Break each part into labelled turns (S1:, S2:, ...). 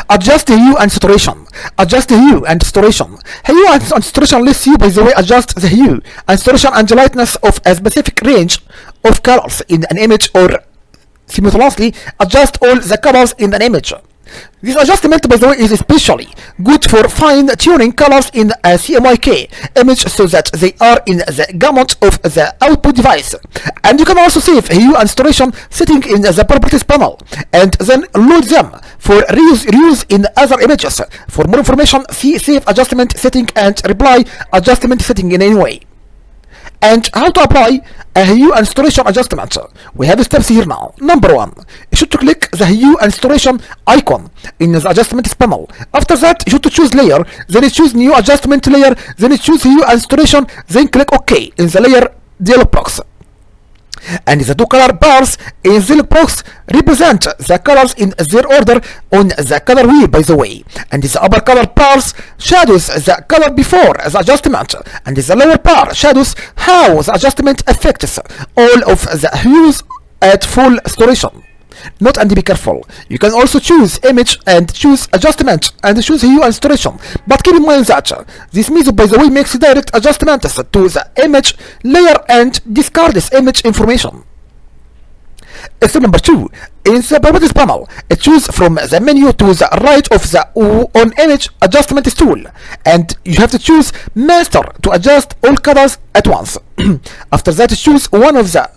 S1: Adjust hue and saturation. Adjust hue and saturation. Hue and saturation lets you, by the way, adjust the hue and saturation and the lightness of a specific range of colors in an image, or simultaneously adjust all the colors in an image. This adjustment, by the way, is especially good for fine-tuning colors in a CMYK image so that they are in the gamut of the output device. And you can also save hue and saturation setting in the properties panel and then load them for reuse in other images. For more information, see save adjustment setting and reply adjustment setting in any way. And how to apply a hue and saturation adjustment. We have steps here now. Number 1, you should click the hue and saturation icon in the adjustments panel. After that, you should choose layer, then you choose new adjustment layer, then you choose hue and saturation, then click OK in the layer dialog box. And the two color bars in the dialog box represent the colors in their order on the color wheel, by the way. And the upper color bars shadows the color before the adjustment, and the lower bar shadows how the adjustment affects all of the hues at full saturation. Note and be careful. You can also choose image and choose adjustment and choose hue and saturation. But keep in mind that this method, by the way, makes direct adjustments to the image layer and discards image information. Step number 2. In the properties panel, choose from the menu to the right of the on image adjustment tool, and you have to choose master to adjust all colors at once. After that, choose one of the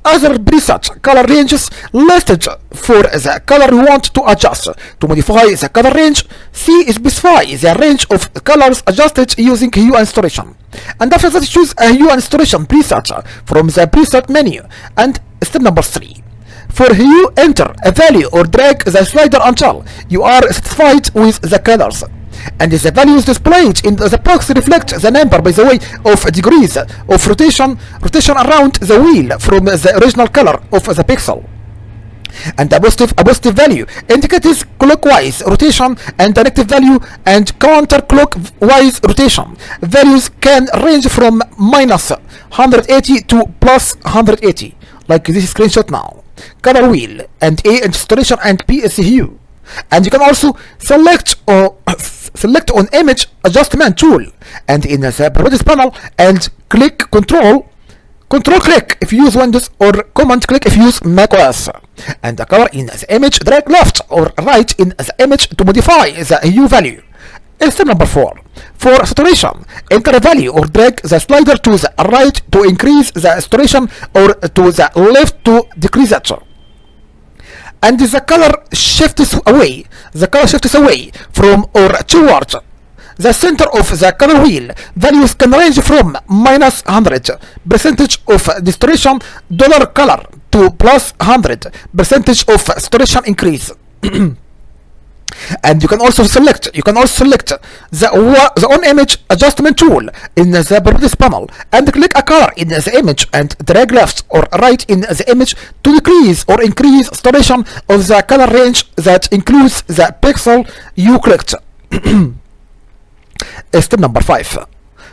S1: other preset color ranges listed for the color you want to adjust. To modify the color range, specify the range of colors adjusted using hue and saturation. And after that, choose a hue and saturation preset from the preset menu. And step number 3. For hue, enter a value or drag the slider until you are satisfied with the colors. And the values displayed in the box reflect the number, by the way, of degrees of rotation around the wheel from the original color of the pixel. And a positive value indicates clockwise rotation, and a negative value and counterclockwise rotation. Values can range from minus 180 to plus 180, like this screenshot now. Color wheel, and A is saturation and P is hue. And you can also select on image adjustment tool, and in the properties panel, and click control click if you use Windows, or command click if you use macOS. And the color in the image, drag left or right in the image to modify the hue value. Step number 4. For saturation, enter a value or drag the slider to the right to increase the saturation, or to the left to decrease it. And the color shifts away. From or toward the center of the color wheel. Values can range from minus 100% of distortion $color to plus 100% of saturation increase. And you can also select the on image adjustment tool in the properties panel, and click a color in the image and drag left or right in the image to decrease or increase saturation of the color range that includes the pixel you clicked. Step number 5.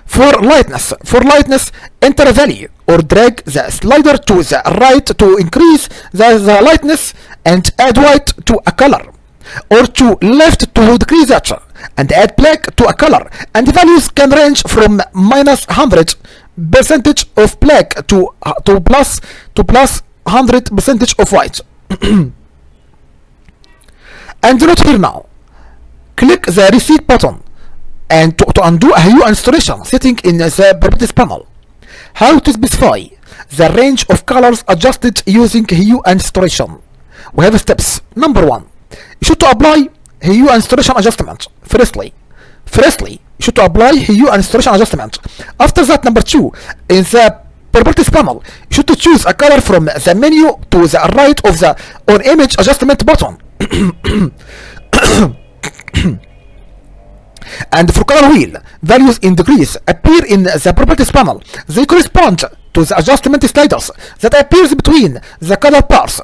S1: For lightness, enter a value or drag the slider to the right to increase the lightness and add white to a color, or to left to decrease it, and add black to a color. And the values can range from minus 100% of black to plus 100% of white. And note here now, click the reset button and to undo a hue and saturation setting in the properties panel. How to specify the range of colors adjusted using hue and saturation. We have steps. Number 1. You should apply hue and saturation adjustment. Firstly, you should apply hue and saturation adjustment. After that, number 2, in the properties panel, you should choose a color from the menu to the right of the on image adjustment button. And for color wheel, values in degrees appear in the properties panel. They correspond to the adjustment sliders that appears between the color bars.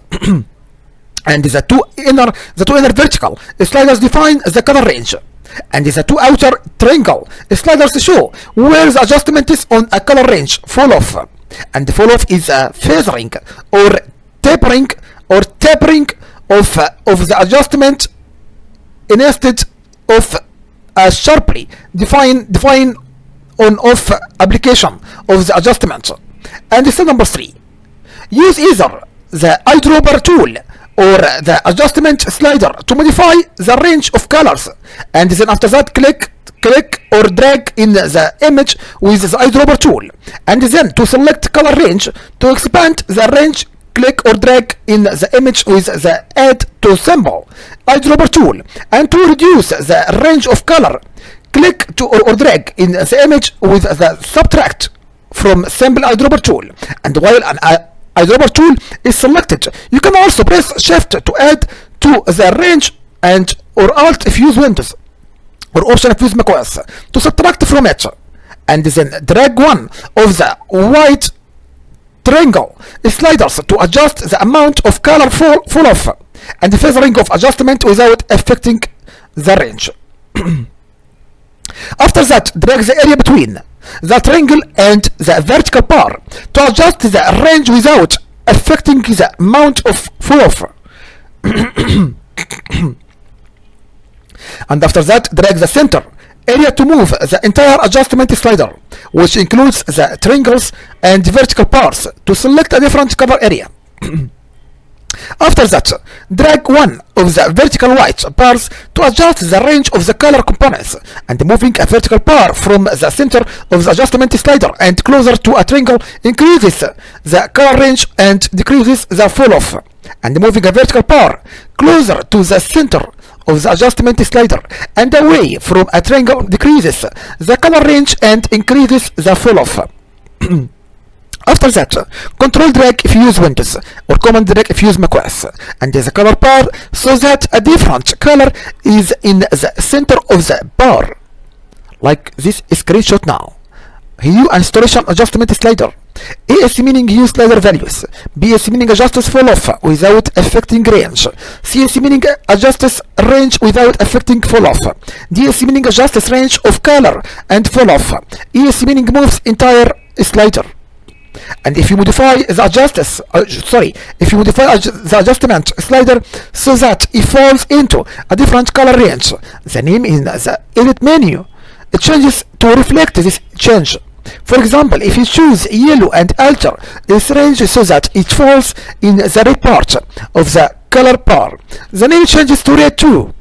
S1: And the two inner vertical sliders define the color range, and the two outer triangle sliders show where the adjustment is on a color range fall off. And the fall off is a feathering or tapering of the adjustment instead of a sharply define on off application of the adjustment. And step number 3, use either the eyedropper tool or the adjustment slider to modify the range of colors, and then after that click or drag in the image with the eyedropper tool, and then to select color range. To expand the range, click or drag in the image with the add to symbol eyedropper tool, and to reduce the range of color, click to or drag in the image with the subtract from symbol eyedropper tool. And while an eyedropper tool is selected, you can also press shift to add to the range, and or alt if you use Windows, or option if you use macOS to subtract from it, and then drag one of the white triangle sliders to adjust the amount of color fall off, and the feathering of adjustment without affecting the range. After that, drag the area between the triangle and the vertical bar to adjust the range without affecting the amount of fall off. And after that, drag the center area to move the entire adjustment slider, which includes the triangles and vertical bars, to select a different color area. After that, drag one of the vertical white bars to adjust the range of the color components, and moving a vertical bar from the center of the adjustment slider and closer to a triangle increases the color range and decreases the fall off, and moving a vertical bar closer to the center of the adjustment slider and away from a triangle decreases the color range and increases the fall off. After that, control drag if you use Windows, or command drag if you use macOS, and the color bar so that a different color is in the center of the bar, like this screenshot now. Hue and saturation adjustment slider. AS meaning hue slider values. BS meaning adjusts fall off without affecting range. CS meaning adjusts range without affecting fall off. DS meaning adjusts range of color and fall off. ES meaning moves entire slider. And if you modify the the adjustment slider so that it falls into a different color range, the name in the edit menu it changes to reflect this change. For example, if you choose yellow and alter this range so that it falls in the red part of the color bar, the name changes to red too.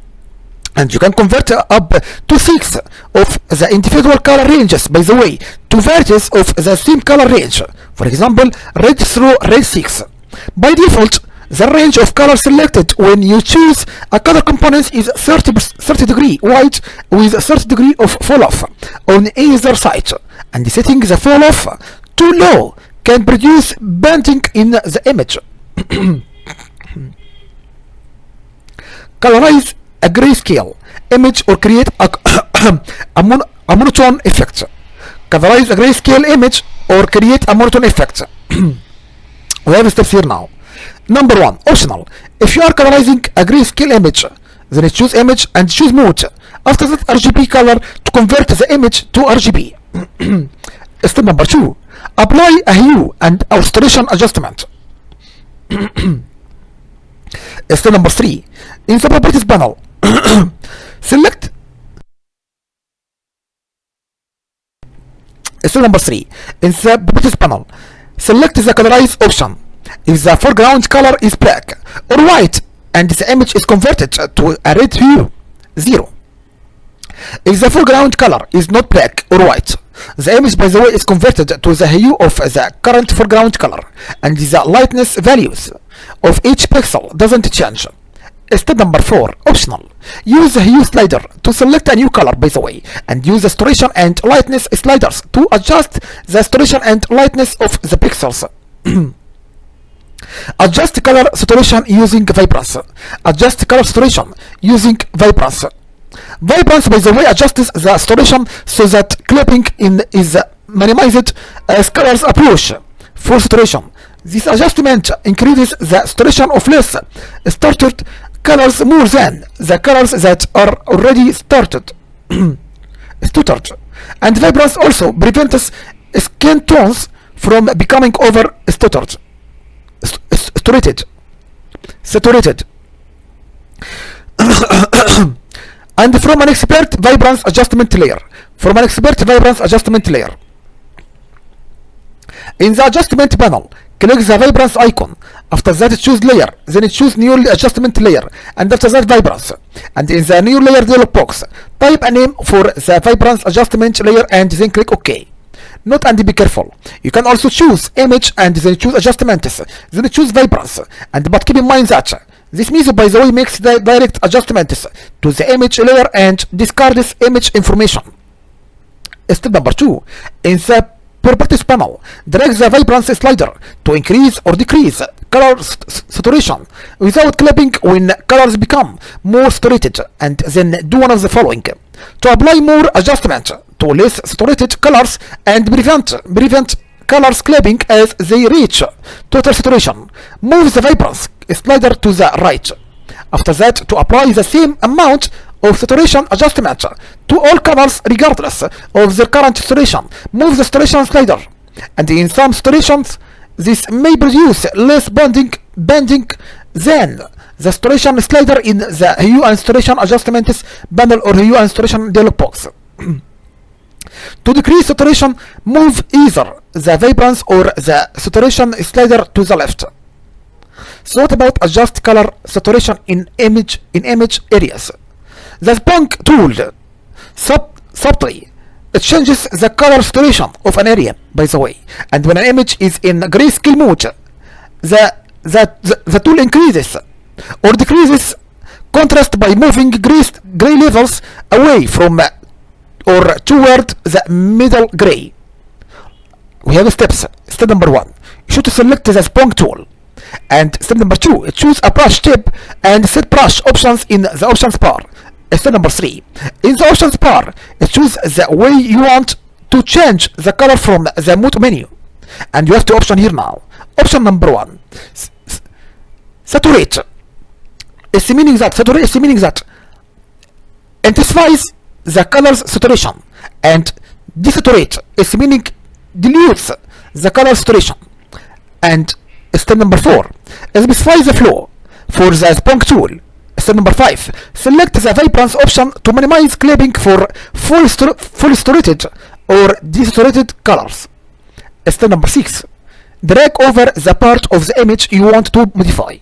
S1: And you can convert up to 6 of the individual color ranges, by the way, to varieties of the same color range. For example, red through red 6. By default, the range of color selected when you choose a color component is 30 degree white with 30 degree of fall off on either side, and setting the fall off too low can produce bending in the image. Colorize a grayscale image or create a monotone effect. Colorize a grayscale image or create a monotone effect. We have steps here now. Number 1, optional. If you are colorizing a grayscale image, then choose image and choose mode. After that, RGB color to convert the image to RGB. Step number 2, apply a hue and saturation adjustment. Step number 3, in the properties panel, select. Step number 3, in the properties panel, select the colorize option. If the foreground color is black or white and the image is converted to a red hue, 0. If the foreground color is not black or white, the image, by the way, is converted to the hue of the current foreground color, and the lightness values of each pixel doesn't change. Step number 4, optional. Use the hue slider to select a new color, by the way, and use the saturation and lightness sliders to adjust the saturation and lightness of the pixels. Adjust color saturation using vibrance. Adjust color saturation using vibrance. Vibrance, by the way, adjusts the saturation so that clipping in is minimized as colors approach full saturation. This adjustment increases the saturation of less started colors more than the colors that are already stuttered. And vibrance also prevents skin tones from becoming over saturated. and from an expert vibrance adjustment layer. From an expert vibrance adjustment layer. In the adjustment panel, click the vibrance icon. After that, choose layer. Then choose new adjustment layer. And after that, vibrance. And in the new layer dialog box, type a name for the vibrance adjustment layer and then click OK. Note and be careful. You can also choose image and then choose adjustments. Then choose vibrance. But keep in mind that this method, by the way, makes the direct adjustments to the image layer and discards image information. Step number 2. In the Properties panel, drag the vibrance slider to increase or decrease color saturation without clipping when colors become more saturated, and then do one of the following. To apply more adjustment to less saturated colors and prevent colors clipping as they reach total saturation, move the vibrance slider to the right. After that, to apply the same amount of saturation adjustment to all colors regardless of their current saturation, move the saturation slider. And in some saturations, this may produce less bending than the saturation slider in the hue and saturation adjustments panel or hue and saturation dialog box. To decrease saturation, move either the vibrance or the saturation slider to the left. So what about adjust color saturation in image areas? The Sponk tool subtly changes the color saturation of an area, by the way. And when an image is in grayscale mode, the tool increases or decreases contrast by moving gray levels away from or toward the middle gray. We have steps. Step number 1, you should select the Sponk tool. And step number 2, choose a brush tip and set brush options in the options bar. Step number 3, in the options bar, choose the way you want to change the color from the mode menu. And you have two options here now. Option number 1, saturate. It's meaning that intensifies the color's saturation, and desaturate is meaning dilutes the color saturation. And step number 4, specify the flow for the Sponk tool. Step number 5, select the vibrance option to minimize clipping for full saturated or desaturated colors. Step number 6, drag over the part of the image you want to modify.